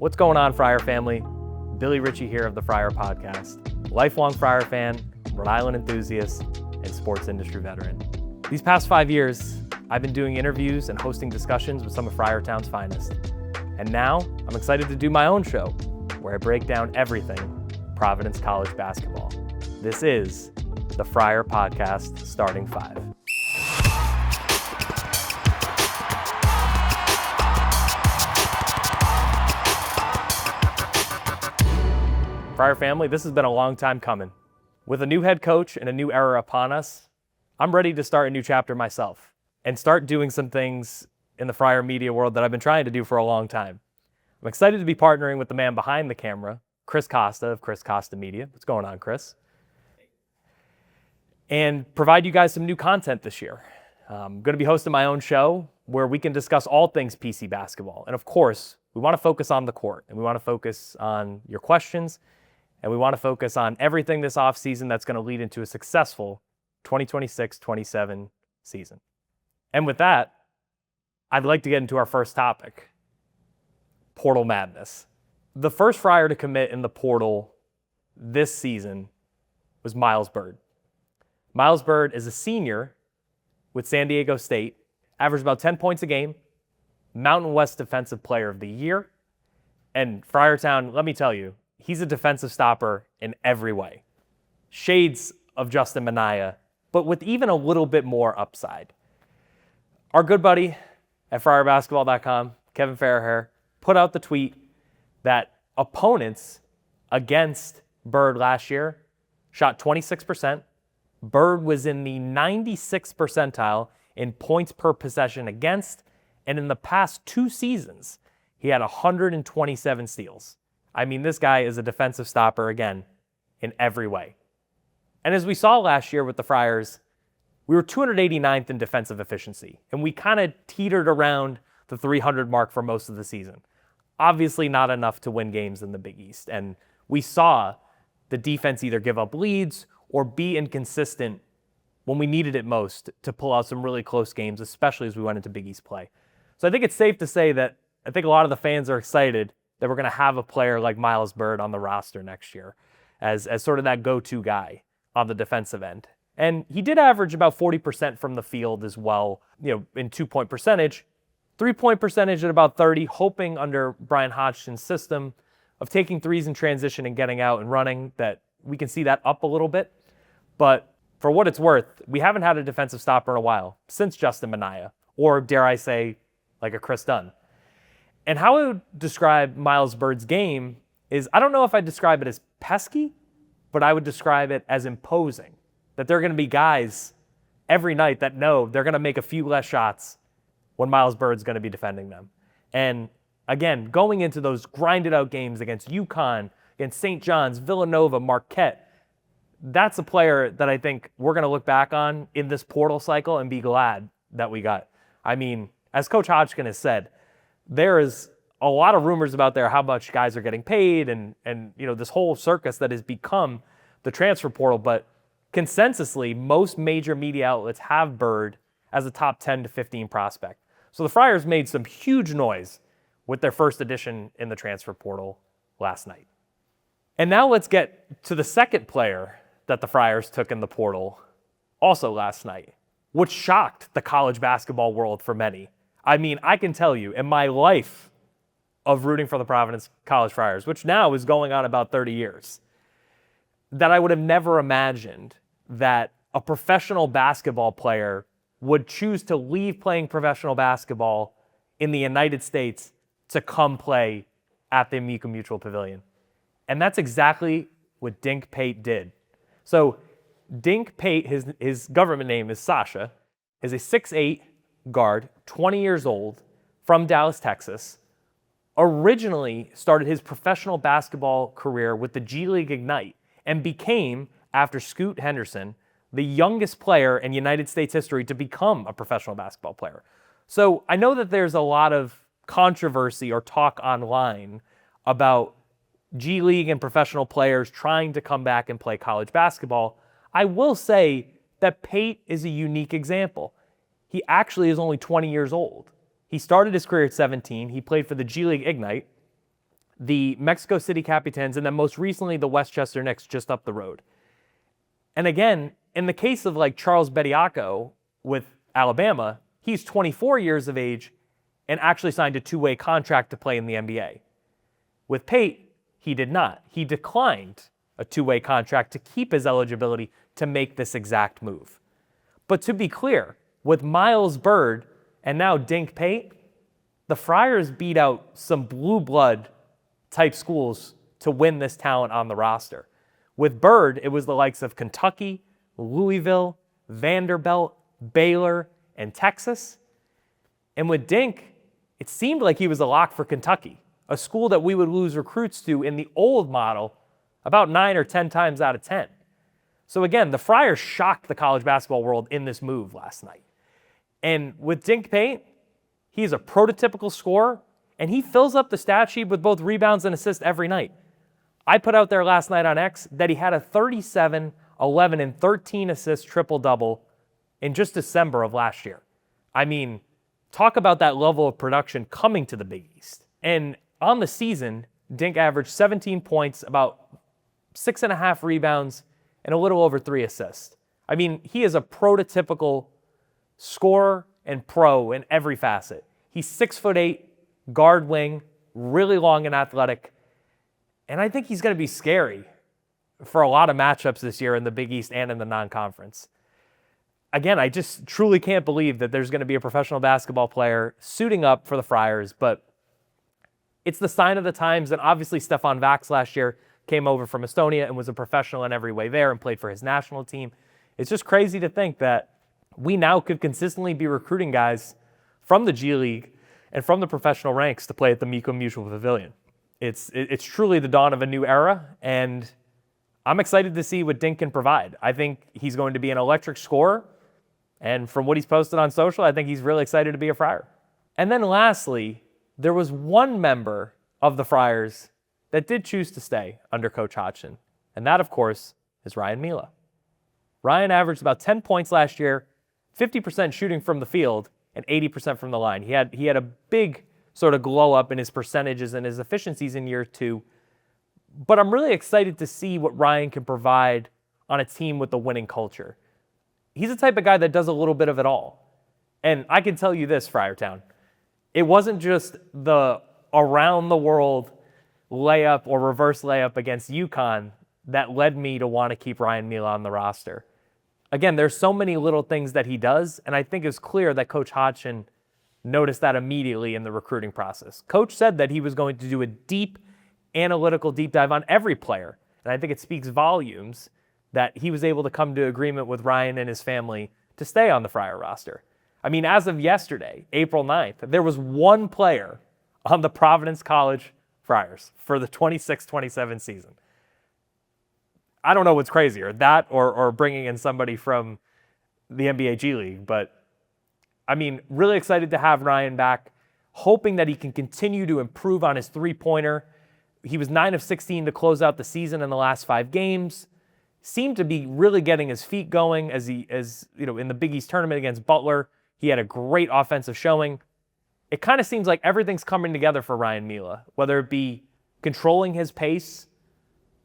What's going on, Friar family? Billy Ricci here of the Friar Podcast, lifelong Friar fan, Rhode Island enthusiast, and sports industry veteran. These past 5 years, I've been doing interviews and hosting discussions with some of Friartown's finest. And now, I'm excited to do my own show, where I break down everything Providence College basketball. This is the Friar Podcast Starting Five. Friar family, this has been a long time coming. With a new head coach and a new era upon us, I'm ready to start a new chapter myself and start doing some things in the Friar media world that I've been trying to do for a long time. I'm excited to be partnering with the man behind the camera, Chris Costa of Chris Costa Media. What's going on, Chris? And provide you guys some new content this year. I'm going to be hosting my own show where we can discuss all things PC basketball. And of course, we want to focus on the court, and we want to focus on your questions, and we want to focus on everything this offseason that's going to lead into a successful 2026-27 season. And with that, I'd like to get into our first topic, portal madness. The first Friar to commit in the portal this season was Miles Byrd. Miles Byrd is a senior with San Diego State, averaged about 10 points a game, Mountain West Defensive Player of the Year, and Friartown, let me tell you, he's a defensive stopper in every way. Shades of Justin Minaya, but with even a little bit more upside. Our good buddy at friarbasketball.com, Kevin Fairhair, put out the tweet that opponents against Byrd last year shot 26%. Byrd was in the 96th percentile in points per possession against, and in the past 2 seasons, he had 127 steals. I mean, this guy is a defensive stopper, again, in every way. And as we saw last year with the Friars, we were 289th in defensive efficiency, and we kind of teetered around the 300 mark for most of the season. Obviously not enough to win games in the Big East, and we saw the defense either give up leads or be inconsistent when we needed it most to pull out some really close games, especially as we went into Big East play. So I think it's safe to say that I think a lot of the fans are excited that we're going to have a player like Miles Byrd on the roster next year as sort of that go-to guy on the defensive end. And he did average about 40% from the field as well, in 2-point percentage, 3-point percentage at about 30, hoping under Brian Hodgson's system of taking threes in transition and getting out and running that we can see that up a little bit. But for what it's worth, we haven't had a defensive stopper in a while, since Justin Minaya, or dare I say, like a Chris Dunn. And how I would describe Miles Byrd's game is, I don't know if I'd describe it as pesky, but I would describe it as imposing. That there are going to be guys every night that know they're going to make a few less shots when Miles Byrd's going to be defending them. And again, going into those grinded out games against UConn, against St. John's, Villanova, Marquette, that's a player that I think we're going to look back on in this portal cycle and be glad that we got. I mean, as Coach Hodgson has said, there is a lot of rumors about there how much guys are getting paid and this whole circus that has become the transfer portal. But consensusly, most major media outlets have Byrd as a top 10 to 15 prospect. So the Friars made some huge noise with their first addition in the transfer portal last night. And now let's get to the second player that the Friars took in the portal also last night, which shocked the college basketball world for many. I mean, I can tell you, in my life of rooting for the Providence College Friars, which now is going on about 30 years, that I would have never imagined that a professional basketball player would choose to leave playing professional basketball in the United States to come play at the Amica Mutual Pavilion. And that's exactly what Dink Pate did. So Dink Pate, his government name is Sasha, is a 6'8" guard, 20 years old, from Dallas, Texas. Originally started his professional basketball career with the G League Ignite and became, after Scoot Henderson, the youngest player in United States history to become a professional basketball player. So I know that there's a lot of controversy or talk online about G League and professional players trying to come back and play college basketball. I will say that Pate is a unique example. He actually is only 20 years old. He started his career at 17. He played for the G League Ignite. the Mexico City Capitans, and then most recently the Westchester Knicks just up the road. And again, in the case of like Charles Bediako with Alabama, he's 24 years of age and actually signed a two-way contract to play in the NBA. With Pate, he did not. He declined a two-way contract to keep his eligibility to make this exact move. But to be clear, with Miles Byrd and now Dink Pate, the Friars beat out some blue blood type schools to win this talent on the roster. With Byrd, it was the likes of Kentucky, Louisville, Vanderbilt, Baylor, and Texas. And with Dink, it seemed like he was a lock for Kentucky, a school that we would lose recruits to in the old model about 9 or 10 times out of 10. So again, the Friars shocked the college basketball world in this move last night. And with Dink Pate, he's a prototypical scorer, and he fills up the stat sheet with both rebounds and assists every night. I put out there last night on X that he had a 37, 11, and 13 assist triple-double in just December of last year. I mean, talk about that level of production coming to the Big East. And on the season, Dink averaged 17 points, about 6.5 rebounds, and a little over 3 assists. I mean, he is a prototypical scorer and pro in every facet. He's 6'8", guard wing, really long and athletic. And I think he's going to be scary for a lot of matchups this year in the Big East and in the non-conference. Again, I just truly can't believe that there's going to be a professional basketball player suiting up for the Friars, but it's the sign of the times. And obviously Stefan Vax last year came over from Estonia and was a professional in every way there and played for his national team. It's just crazy to think that we now could consistently be recruiting guys from the G League and from the professional ranks to play at the Miko Mutual Pavilion. It's truly the dawn of a new era, and I'm excited to see what Dink can provide. I think he's going to be an electric scorer, and from what he's posted on social, I think he's really excited to be a Friar. And then lastly, there was one member of the Friars that did choose to stay under Coach Hodgson, and that, of course, is Ryan Mela. Ryan averaged about 10 points last year, 50% shooting from the field, and 80% from the line. He had a big sort of glow up in his percentages and his efficiencies in year 2. But I'm really excited to see what Ryan can provide on a team with a winning culture. He's the type of guy that does a little bit of it all. And I can tell you this, Friartown, it wasn't just the around the world layup or reverse layup against UConn that led me to want to keep Ryan Mela on the roster. Again, there's so many little things that he does, and I think it's clear that Coach Hodgson noticed that immediately in the recruiting process. Coach said that he was going to do a deep analytical deep dive on every player, and I think it speaks volumes that he was able to come to agreement with Ryan and his family to stay on the Friar roster. I mean, as of yesterday, April 9th, there was one player on the Providence College Friars for the 26-27 season. I don't know what's crazier, that or bringing in somebody from the NBA G League. But, I mean, really excited to have Ryan back, hoping that he can continue to improve on his three-pointer. He was 9 of 16 to close out the season in the last 5 games. Seemed to be really getting his feet going as in the Big East tournament against Butler. He had a great offensive showing. It kind of seems like everything's coming together for Ryan Mela, whether it be controlling his pace,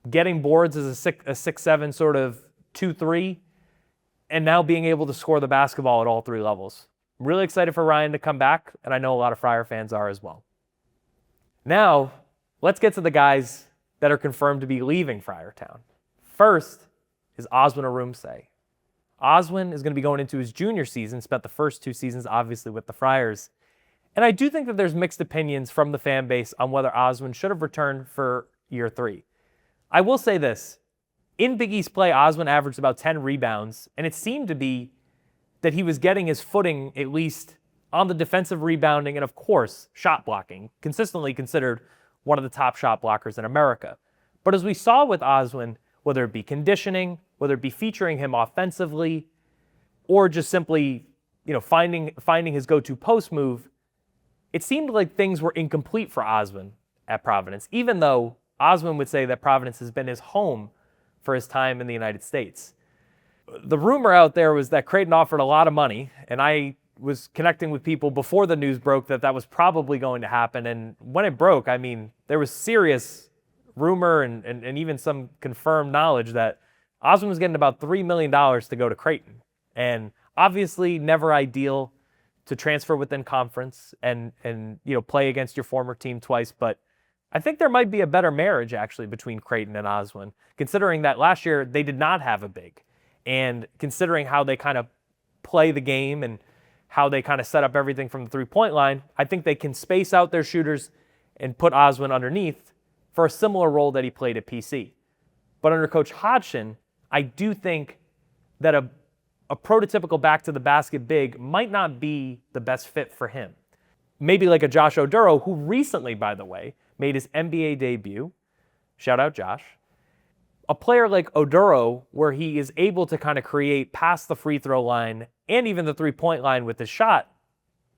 getting boards as a 6'7", sort of 2-3, and now being able to score the basketball at all 3 levels. I'm really excited for Ryan to come back, and I know a lot of Friar fans are as well. Now, let's get to the guys that are confirmed to be leaving Friartown. First is Oswin Arumse. Oswin is going to be going into his junior season, spent the first 2 seasons obviously with the Friars. And I do think that there's mixed opinions from the fan base on whether Oswin should have returned for year 3. I will say this. In Big East play, Oswin averaged about 10 rebounds, and it seemed to be that he was getting his footing at least on the defensive rebounding and, of course, shot blocking, consistently considered one of the top shot blockers in America. But as we saw with Oswin, whether it be conditioning, whether it be featuring him offensively, or just simply, finding his go-to post move, it seemed like things were incomplete for Oswin at Providence, even though Oswin would say that Providence has been his home for his time in the United States. The rumor out there was that Creighton offered a lot of money, and I was connecting with people before the news broke that was probably going to happen. And when it broke, I mean, there was serious rumor and even some confirmed knowledge that Oswin was getting about $3 million to go to Creighton. And obviously never ideal to transfer within conference and play against your former team twice. But I think there might be a better marriage actually between Creighton and Oswin, considering that last year they did not have a big. And considering how they kind of play the game and how they kind of set up everything from the three-point line, I think they can space out their shooters and put Oswin underneath for a similar role that he played at PC. But under Coach Hodgson, I do think that a prototypical back-to-the-basket big might not be the best fit for him. Maybe like a Josh Oduro, who recently, by the way, made his NBA debut. Shout out Josh. A player like Oduro, where he is able to kind of create past the free throw line and even the three-point line with his shot,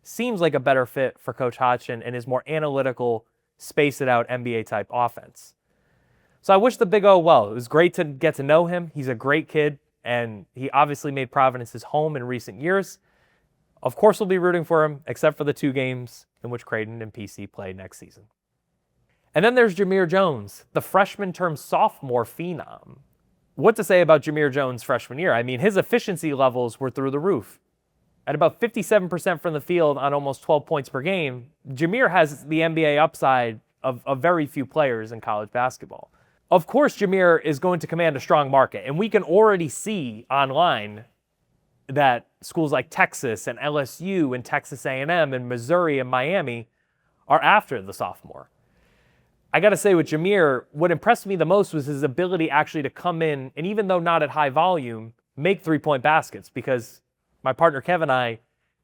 seems like a better fit for Coach Hodgson and his more analytical, space-it-out NBA-type offense. So I wish the Big O well. It was great to get to know him. He's a great kid, and he obviously made Providence his home in recent years. Of course, we'll be rooting for him, except for the 2 games in which Creighton and PC play next season. And then there's Jameer Jones, the freshman-turned-sophomore phenom. What to say about Jameer Jones' freshman year? I mean, his efficiency levels were through the roof. At about 57% from the field on almost 12 points per game, Jameer has the NBA upside of very few players in college basketball. Of course, Jameer is going to command a strong market, and we can already see online that schools like Texas and LSU and Texas A&M and Missouri and Miami are after the sophomore. I got to say with Jameer, what impressed me the most was his ability actually to come in and, even though not at high volume, make three-point baskets, because my partner Kevin and I,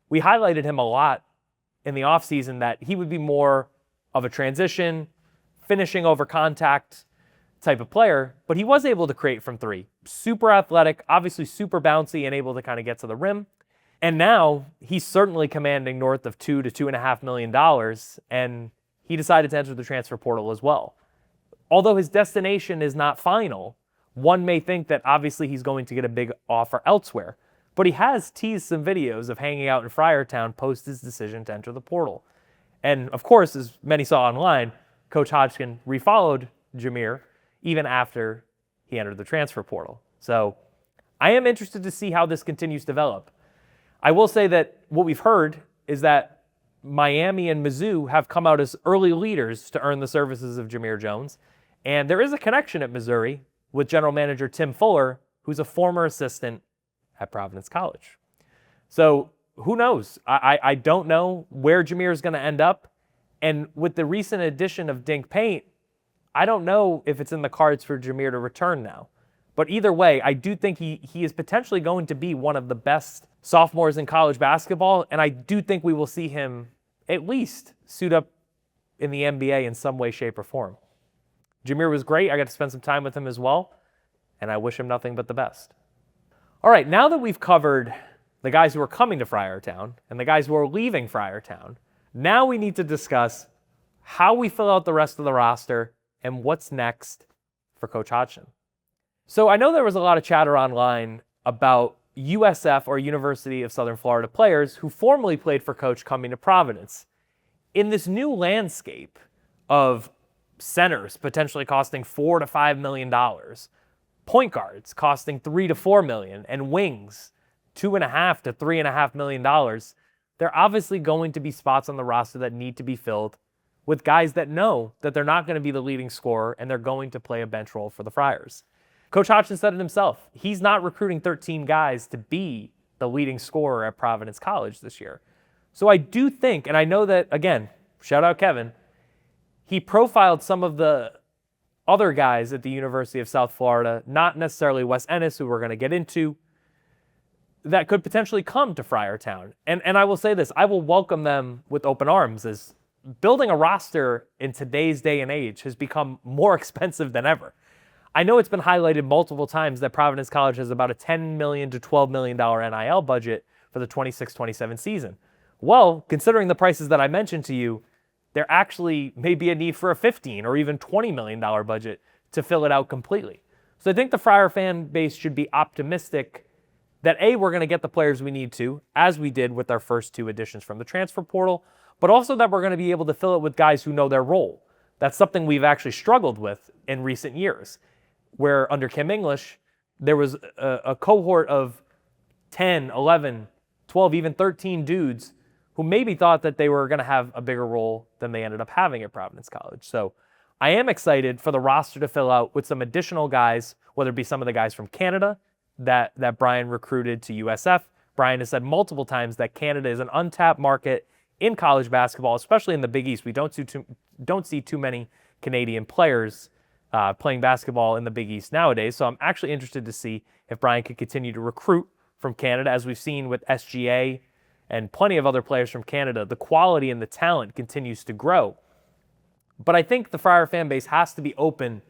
we highlighted him a lot in the offseason that he would be more of a transition, finishing over contact type of player, but he was able to create from three. Super athletic, obviously super bouncy and able to kind of get to the rim. And now he's certainly commanding north of $2 to $2.5 million, and he decided to enter the transfer portal as well. Although his destination is not final, one may think that obviously he's going to get a big offer elsewhere. But he has teased some videos of hanging out in Friartown post his decision to enter the portal. And of course, as many saw online, Coach Hodgson refollowed Jameer even after he entered the transfer portal. So I am interested to see how this continues to develop. I will say that what we've heard is that Miami and Mizzou have come out as early leaders to earn the services of Jameer Jones. And there is a connection at Missouri with general manager Tim Fuller, who's a former assistant at Providence College. So who knows? I don't know where Jameer is going to end up. And with the recent addition of Dink Pate, I don't know if it's in the cards for Jameer to return now. But either way, I do think he is potentially going to be one of the best sophomores in college basketball, and I do think we will see him at least suit up in the NBA in some way, shape, or form. Jameer was great. I got to spend some time with him as well, and I wish him nothing but the best. All right, now that we've covered the guys who are coming to Friartown and the guys who are leaving Friartown, now we need to discuss how we fill out the rest of the roster and what's next for Coach Hodgson. So I know there was a lot of chatter online about USF or University of Southern Florida players who formerly played for Coach coming to Providence. In this new landscape of centers potentially costing $4 to $5 million, point guards costing $3 to $4 million, and wings $2.5 to $3.5 million, there are obviously going to be spots on the roster that need to be filled with guys that know that they're not going to be the leading scorer and they're going to play a bench role for the Friars. Coach Hodgson said it himself. He's not recruiting 13 guys to be the leading scorer at Providence College this year. So I do think, and I know that, again, shout out Kevin, he profiled some of the other guys at the University of South Florida, not necessarily Wes Ennis, who we're going to get into, that could potentially come to Friartown. And I will say this, I will welcome them with open arms, as building a roster in today's day and age has become more expensive than ever. I know it's been highlighted multiple times that Providence College has about a $10 million to $12 million NIL budget for the 26-27 season. Well, considering the prices that I mentioned to you, there actually may be a need for a $15 or even $20 million budget to fill it out completely. So I think the Friar fan base should be optimistic that we're going to get the players we need to, as we did with our first 2 additions from the transfer portal, but also that we're going to be able to fill it with guys who know their role. That's something we've actually struggled with in recent years, where under Kim English, there was a cohort of 10, 11, 12, even 13 dudes who maybe thought that they were going to have a bigger role than they ended up having at Providence College. So I am excited for the roster to fill out with some additional guys, whether it be some of the guys from Canada that Brian recruited to USF. Brian has said multiple times that Canada is an untapped market in college basketball, especially in the Big East. We don't see too many Canadian players playing basketball in the Big East nowadays. So I'm actually interested to see if Brian could continue to recruit from Canada, as we've seen with SGA and plenty of other players from Canada. The quality and the talent continues to grow. But I think the Friar fan base has to be open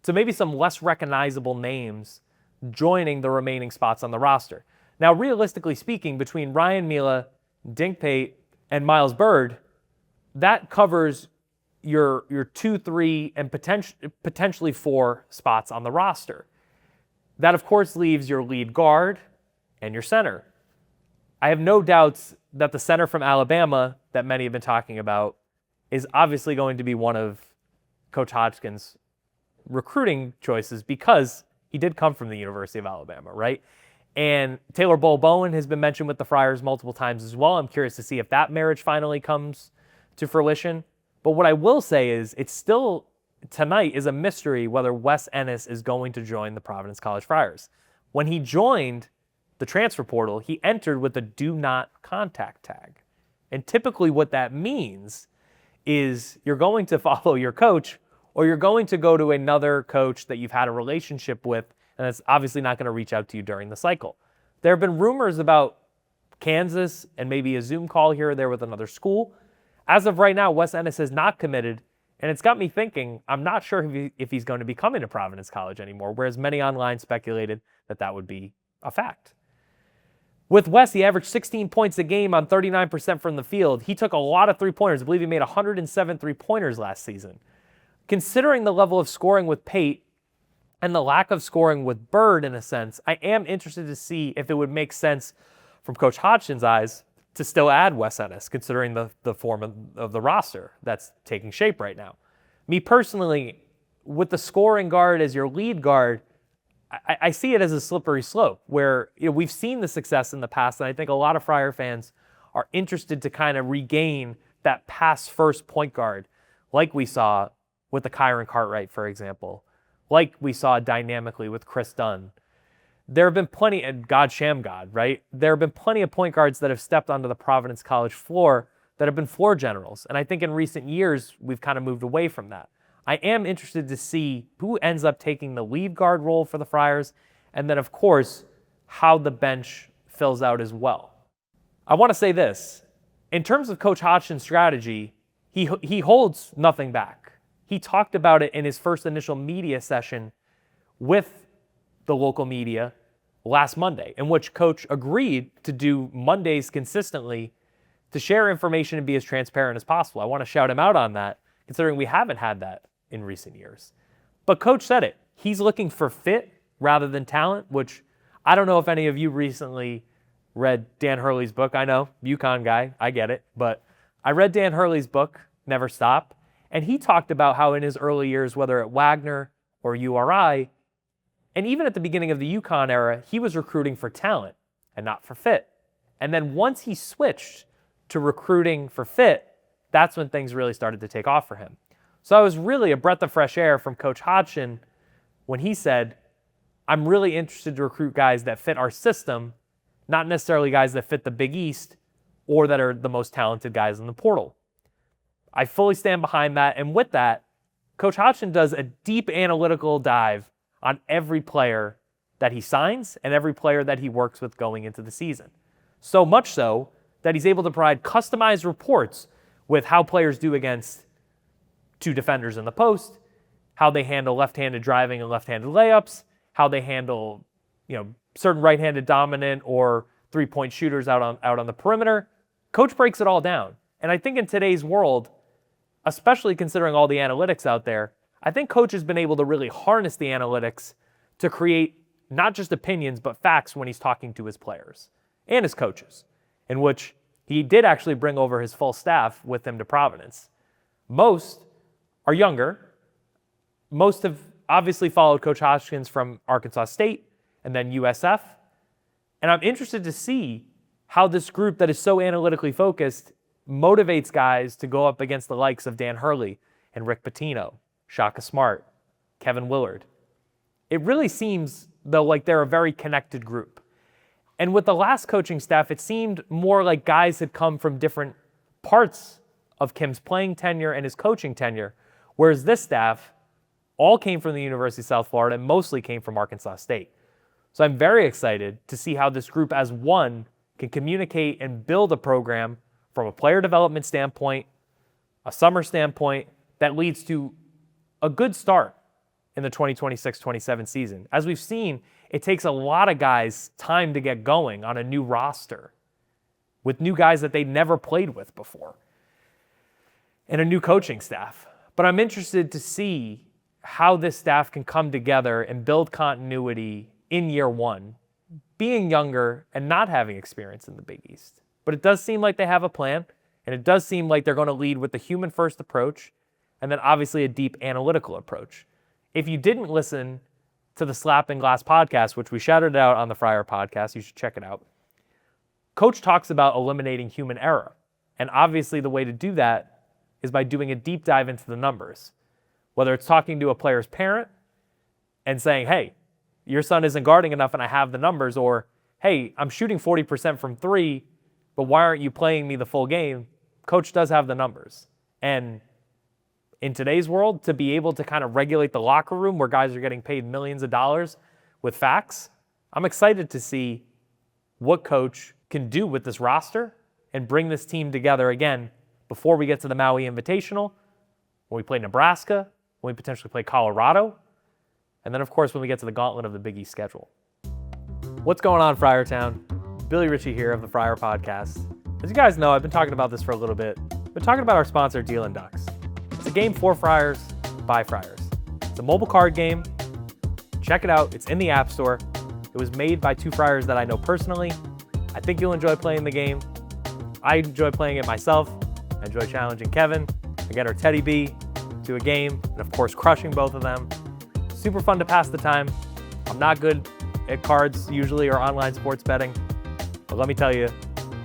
to maybe some less recognizable names joining the remaining spots on the roster. Now, realistically speaking, between Ryan Mela, Dink Pate, and Miles Byrd, that covers your 2, 3, and potentially 4 spots on the roster. That, of course, leaves your lead guard and your center. I have no doubts that the center from Alabama that many have been talking about is obviously going to be one of Coach Hodgson's recruiting choices, because he did come from the University of Alabama, right? And Taylor Bowen has been mentioned with the Friars multiple times as well. I'm curious to see if that marriage finally comes to fruition. But what I will say is it's still, tonight is a mystery whether Wes Ennis is going to join the Providence College Friars. When he joined the transfer portal, he entered with a do not contact tag. And typically what that means is you're going to follow your coach, or you're going to go to another coach that you've had a relationship with, and it's obviously not going to reach out to you during the cycle. There have been rumors about Kansas and maybe a Zoom call here or there with another school. As of right now, Wes Ennis has not committed, and it's got me thinking, I'm not sure if he's going to be coming to Providence College anymore, whereas many online speculated that that would be a fact. With Wes, he averaged 16 points a game on 39% from the field. He took a lot of three-pointers. I believe he made 107 three-pointers last season. Considering the level of scoring with Pate and the lack of scoring with Byrd, in a sense, I am interested to see if it would make sense from Coach Hodgson's eyes to still add Wes Ennis, considering the form of the roster that's taking shape right now. Me personally, with the scoring guard as your lead guard, I see it as a slippery slope where we've seen the success in the past, and I think a lot of Friar fans are interested to kind of regain that pass-first point guard like we saw with the Kyron Cartwright, for example, like we saw dynamically with Chris Dunn. There have been plenty, and God Shamgod, right? There have been plenty of point guards that have stepped onto the Providence College floor that have been floor generals. And I think in recent years, we've kind of moved away from that. I am interested to see who ends up taking the lead guard role for the Friars, and then, of course, how the bench fills out as well. I want to say this. In terms of Coach Hodgson's strategy, he holds nothing back. He talked about it in his first initial media session with the local media last Monday, in which Coach agreed to do Mondays consistently to share information and be as transparent as possible. I want to shout him out on that, considering we haven't had that in recent years. But Coach said it. He's looking for fit rather than talent, which I don't know if any of you recently read Dan Hurley's book. I know, UConn guy, I get it. But I read Dan Hurley's book, Never Stop, and he talked about how in his early years, whether at Wagner or URI, and even at the beginning of the UConn era, he was recruiting for talent and not for fit. And then once he switched to recruiting for fit, that's when things really started to take off for him. So it was really a breath of fresh air from Coach Hodgson when he said, I'm really interested to recruit guys that fit our system, not necessarily guys that fit the Big East or that are the most talented guys in the portal. I fully stand behind that. And with that, Coach Hodgson does a deep analytical dive on every player that he signs and every player that he works with going into the season. So much so that he's able to provide customized reports with how players do against 2 defenders in the post, how they handle left-handed driving and left-handed layups, how they handle, certain right-handed dominant or three-point shooters out on the perimeter. Coach breaks it all down. And I think in today's world, especially considering all the analytics out there, I think Coach has been able to really harness the analytics to create not just opinions, but facts when he's talking to his players and his coaches, in which he did actually bring over his full staff with him to Providence. Most are younger. Most have obviously followed Coach Hodgson from Arkansas State and then USF. And I'm interested to see how this group that is so analytically focused motivates guys to go up against the likes of Dan Hurley and Rick Pitino, Shaka Smart, Kevin Willard. It really seems, though, like they're a very connected group. And with the last coaching staff, it seemed more like guys had come from different parts of Kim's playing tenure and his coaching tenure, whereas this staff all came from the University of South Florida and mostly came from Arkansas State. So I'm very excited to see how this group as one can communicate and build a program from a player development standpoint, a summer standpoint, that leads to a good start in the 2026-27 season. As we've seen, it takes a lot of guys time to get going on a new roster with new guys that they never played with before and a new coaching staff. But I'm interested to see how this staff can come together and build continuity in year one, being younger and not having experience in the Big East. But it does seem like they have a plan, and it does seem like they're going to lead with the human-first approach and then obviously a deep analytical approach. If you didn't listen to the Slap and Glass podcast, which we shouted out on the Friar Podcast, you should check it out. Coach talks about eliminating human error. And obviously the way to do that is by doing a deep dive into the numbers. Whether it's talking to a player's parent and saying, hey, your son isn't guarding enough and I have the numbers, or, hey, I'm shooting 40% from three, but why aren't you playing me the full game? Coach does have the numbers. And in today's world, to be able to kind of regulate the locker room where guys are getting paid millions of dollars with facts, I'm excited to see what Coach can do with this roster and bring this team together again before we get to the Maui Invitational, when we play Nebraska, when we potentially play Colorado, and then, of course, when we get to the gauntlet of the Big East schedule. What's going on, Friartown? Billy Ricci here of the Friar Podcast. As you guys know, I've been talking about this for a little bit. We're talking about our sponsor, Deal and Ducks. It's a game for Friars, by Friars. It's a mobile card game. Check it out. It's in the App Store. It was made by two Friars that I know personally. I think you'll enjoy playing the game. I enjoy playing it myself. I enjoy challenging Kevin, again, our Teddy B, to a game, and of course, crushing both of them. Super fun to pass the time. I'm not good at cards usually or online sports betting, but let me tell you,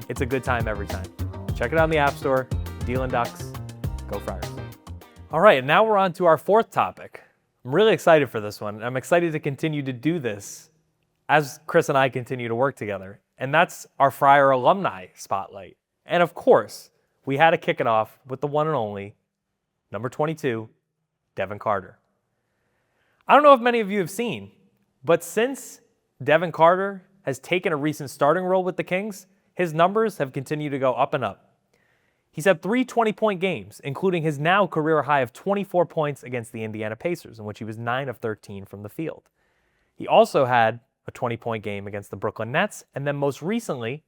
it's a good time every time. Check it out in the App Store. Deal and Ducks. Go Friars. All right, and now we're on to our fourth topic. I'm really excited for this one. I'm excited to continue to do this as Chris and I continue to work together, and that's our Friar Alumni Spotlight. And of course, we had to kick it off with the one and only, number 22, Devin Carter. I don't know if many of you have seen, but since Devin Carter has taken a recent starting role with the Kings, his numbers have continued to go up and up. He's had 3 20-point games, including his now career high of 24 points against the Indiana Pacers, in which he was 9 of 13 from the field. He also had a 20-point game against the Brooklyn Nets, and then most recently,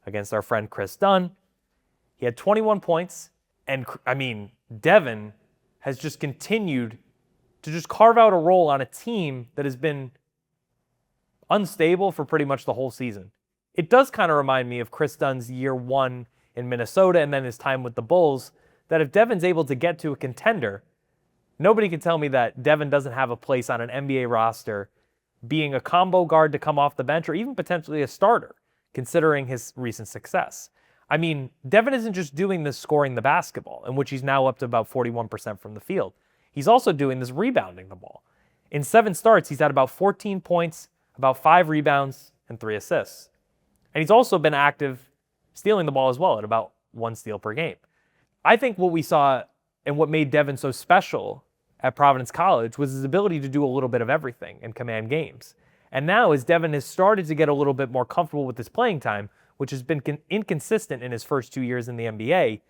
against our friend Chris Dunn, he had 21 points, and Devin has just continued to just carve out a role on a team that has been unstable for pretty much the whole season. It does kind of remind me of Chris Dunn's year one in Minnesota and then his time with the Bulls, that if Devin's able to get to a contender, nobody can tell me that Devin doesn't have a place on an NBA roster being a combo guard to come off the bench or even potentially a starter, considering his recent success. I mean, Devin isn't just doing this scoring the basketball, in which he's now up to about 41% from the field. He's also doing this rebounding the ball. In 7 starts, he's had about 14 points, about 5 rebounds, and 3 assists. And he's also been active stealing the ball as well at about 1 steal per game. I think what we saw and what made Devin so special at Providence College was his ability to do a little bit of everything and command games. And now as Devin has started to get a little bit more comfortable with his playing time, which has been inconsistent in his first 2 years in the NBA,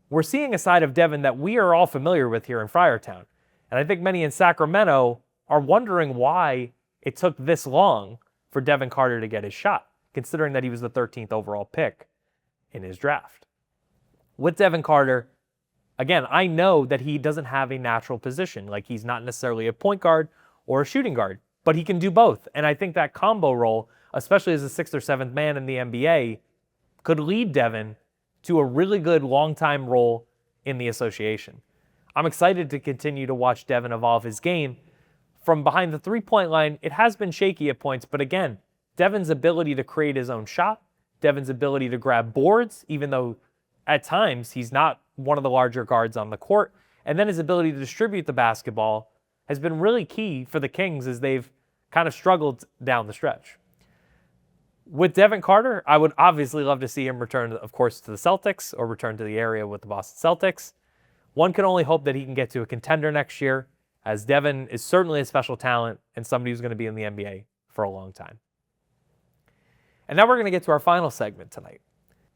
we're seeing a side of Devin that we are all familiar with here in Friartown. And I think many in Sacramento are wondering why it took this long for Devin Carter to get his shot, considering that he was the 13th overall pick in his draft. With Devin Carter, again, I know that he doesn't have a natural position. Like, he's not necessarily a point guard or a shooting guard. but he can do both. And I think that combo role, especially as a 6th or 7th man in the NBA, could lead Devin to a really good long-time role in the association. I'm excited to continue to watch Devin evolve his game. From behind the three-point line, it has been shaky at points, but again, Devin's ability to create his own shot, Devin's ability to grab boards, even though at times he's not one of the larger guards on the court, and then his ability to distribute the basketball has been really key for the Kings as they've kind of struggled down the stretch. With Devin Carter, I would obviously love to see him return, of course, to the Celtics or return to the area with the Boston Celtics. One can only hope that he can get to a contender next year, as Devin is certainly a special talent and somebody who's going to be in the NBA for a long time. And now we're going to get to our final segment tonight.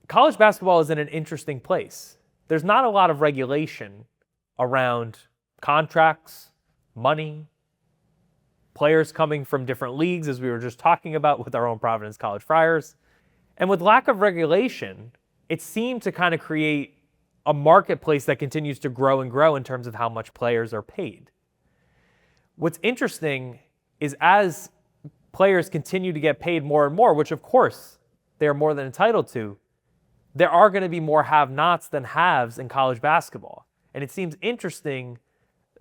College basketball is in an interesting place. There's not a lot of regulation around contracts, money, players coming from different leagues, as we were just talking about with our own Providence College Friars. And with lack of regulation, it seemed to kind of create a marketplace that continues to grow and grow in terms of how much players are paid. What's interesting is as players continue to get paid more and more, which of course they are more than entitled to, there are going to be more have-nots than haves in college basketball. And it seems interesting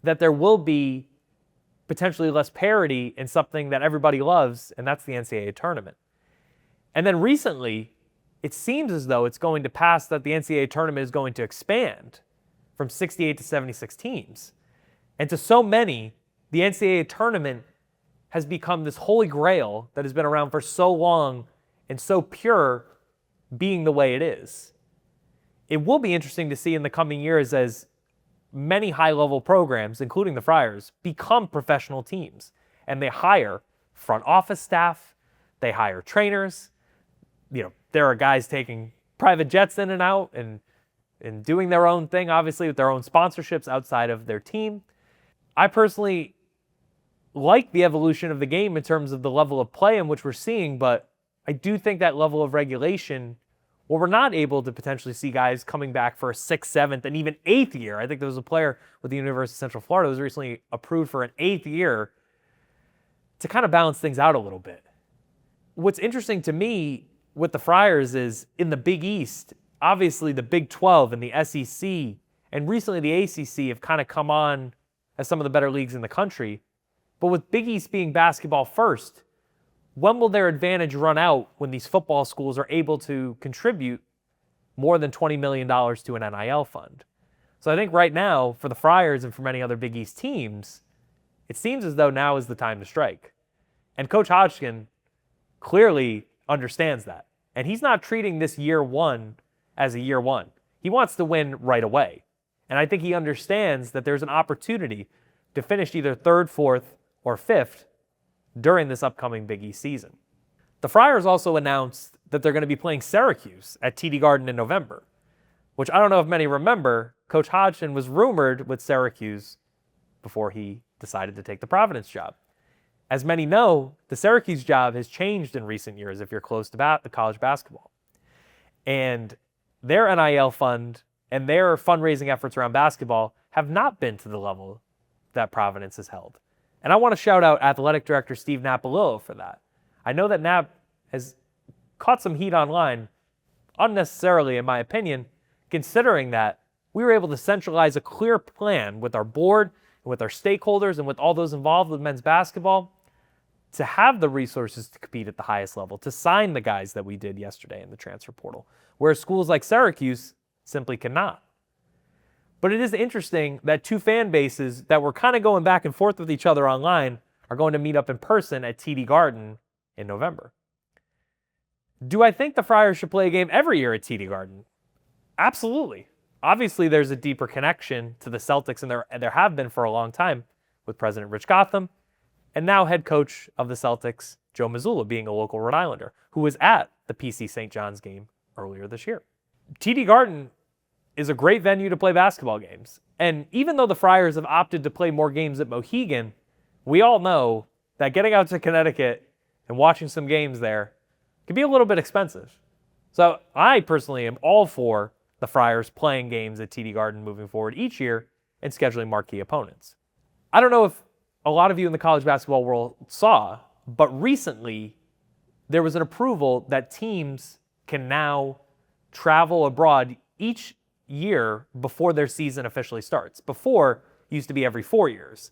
that there will be potentially less parity in something that everybody loves, and that's the NCAA tournament. And then recently, it seems as though it's going to pass that the NCAA tournament is going to expand from 68 to 76 teams. And to so many, the NCAA tournament has become this holy grail that has been around for so long and so pure, being the way it is. It will be interesting to see in the coming years as many high-level programs, including the Friars, become professional teams. And they hire front office staff, they hire trainers. There are guys taking private jets in and out and doing their own thing, obviously, with their own sponsorships outside of their team. I personally like the evolution of the game in terms of the level of play in which we're seeing, but I do think that level of regulation, well, we're not able to potentially see guys coming back for a 6th, 7th, and even 8th year. I think there was a player with the University of Central Florida who was recently approved for an 8th year to kind of balance things out a little bit. What's interesting to me with the Friars is in the Big East, obviously the Big 12 and the SEC, and recently the ACC have kind of come on as some of the better leagues in the country. But with Big East being basketball first, when will their advantage run out when these football schools are able to contribute more than $20 million to an NIL fund? So I think right now, for the Friars and for many other Big East teams, it seems as though now is the time to strike. And Coach Hodgson clearly understands that. And he's not treating this year one as a year one. He wants to win right away. And I think he understands that there's an opportunity to finish either 3rd, 4th, or 5th during this upcoming Big East season. The Friars also announced that they're going to be playing Syracuse at TD Garden in November, which I don't know if many remember. Coach Hodgson was rumored with Syracuse before he decided to take the Providence job. As many know, the Syracuse job has changed in recent years if you're close to the college basketball. And their NIL fund and their fundraising efforts around basketball have not been to the level that Providence has held. And I want to shout out Athletic Director Steve Napolillo for that. I know that Nap has caught some heat online, unnecessarily in my opinion, considering that we were able to centralize a clear plan with our board, and with our stakeholders, and with all those involved with men's basketball to have the resources to compete at the highest level, to sign the guys that we did yesterday in the transfer portal, where schools like Syracuse simply cannot. But it is interesting that two fan bases that were kind of going back and forth with each other online are going to meet up in person at TD Garden in November. Do I think the Friars should play a game every year at TD Garden? Absolutely. Obviously, there's a deeper connection to the Celtics, and there have been for a long time with President Rich Gotham, and now head coach of the Celtics, Joe Mazzulla, being a local Rhode Islander, who was at the PC St. John's game earlier this year. TD Garden is a great venue to play basketball games. And even though the Friars have opted to play more games at Mohegan, we all know that getting out to Connecticut and watching some games there can be a little bit expensive. So I personally am all for the Friars playing games at TD Garden moving forward each year and scheduling marquee opponents. I don't know if a lot of you in the college basketball world saw, but recently there was an approval that teams can now travel abroad each year before their season officially starts. Before, it used to be every 4 years.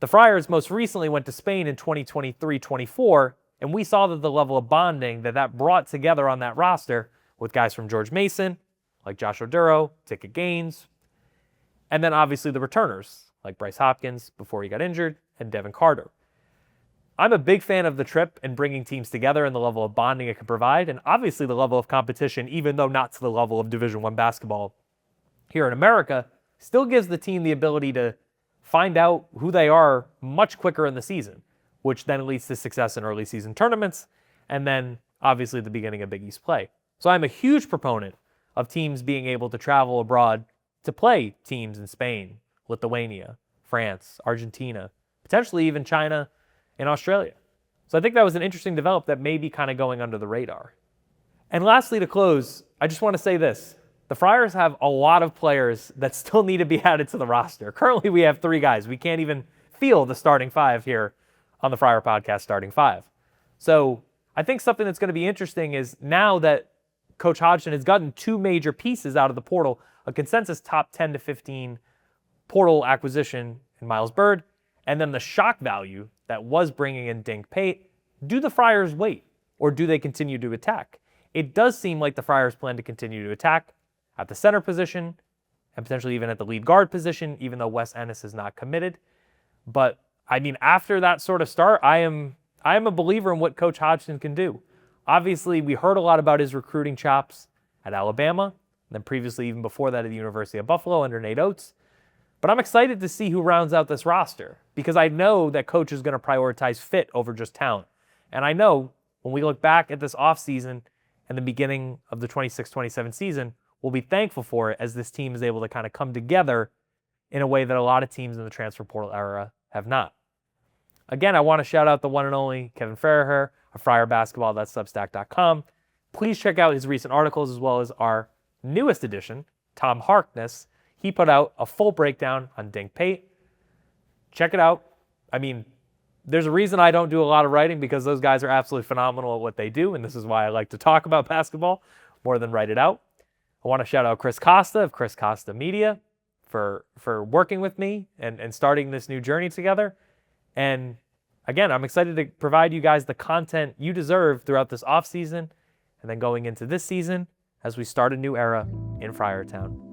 The Friars most recently went to Spain in 2023-24, and we saw that the level of bonding that brought together on that roster with guys from George Mason, like Josh Oduro, Ticket Gaines, and then obviously the returners, like Bryce Hopkins before he got injured, and Devin Carter. I'm a big fan of the trip and bringing teams together and the level of bonding it can provide, and obviously the level of competition, even though not to the level of Division I basketball here in America, still gives the team the ability to find out who they are much quicker in the season, which then leads to success in early season tournaments, and then obviously the beginning of Big East play. So I'm a huge proponent of teams being able to travel abroad to play teams in Spain, Lithuania, France, Argentina, potentially even China and Australia. So I think that was an interesting development that may be kind of going under the radar. And lastly, to close, I just want to say this. The Friars have a lot of players that still need to be added to the roster. Currently, we have 3 guys. We can't even feel the starting 5 here on the Friar Podcast starting 5. So I think something that's going to be interesting is now that Coach Hodgson has gotten 2 major pieces out of the portal, a consensus top 10 to 15 portal acquisition in Miles Byrd, and then the shock value that was bringing in Dink Pate. Do the Friars wait, or do they continue to attack? It does seem like the Friars plan to continue to attack at the center position and potentially even at the lead guard position, even though Wes Ennis is not committed. But I mean, after that sort of start, I am a believer in what Coach Hodgson can do. Obviously, we heard a lot about his recruiting chops at Alabama, and then previously even before that at the University of Buffalo under Nate Oates. But I'm excited to see who rounds out this roster because I know that Coach is going to prioritize fit over just talent. And I know when we look back at this offseason and the beginning of the 26-27 season, we'll be thankful for it as this team is able to kind of come together in a way that a lot of teams in the transfer portal era have not. Again, I want to shout out the one and only Kevin Farraher of Friar Basketball, that's Substack.com. Please check out his recent articles as well as our newest edition, Tom Harkness. He put out a full breakdown on Dink Pate. Check it out. I mean, there's a reason I don't do a lot of writing because those guys are absolutely phenomenal at what they do, and this is why I like to talk about basketball more than write it out. I want to shout out Chris Costa of Chris Costa Media for working with me and starting this new journey together. And again, I'm excited to provide you guys the content you deserve throughout this offseason and then going into this season as we start a new era in Friartown.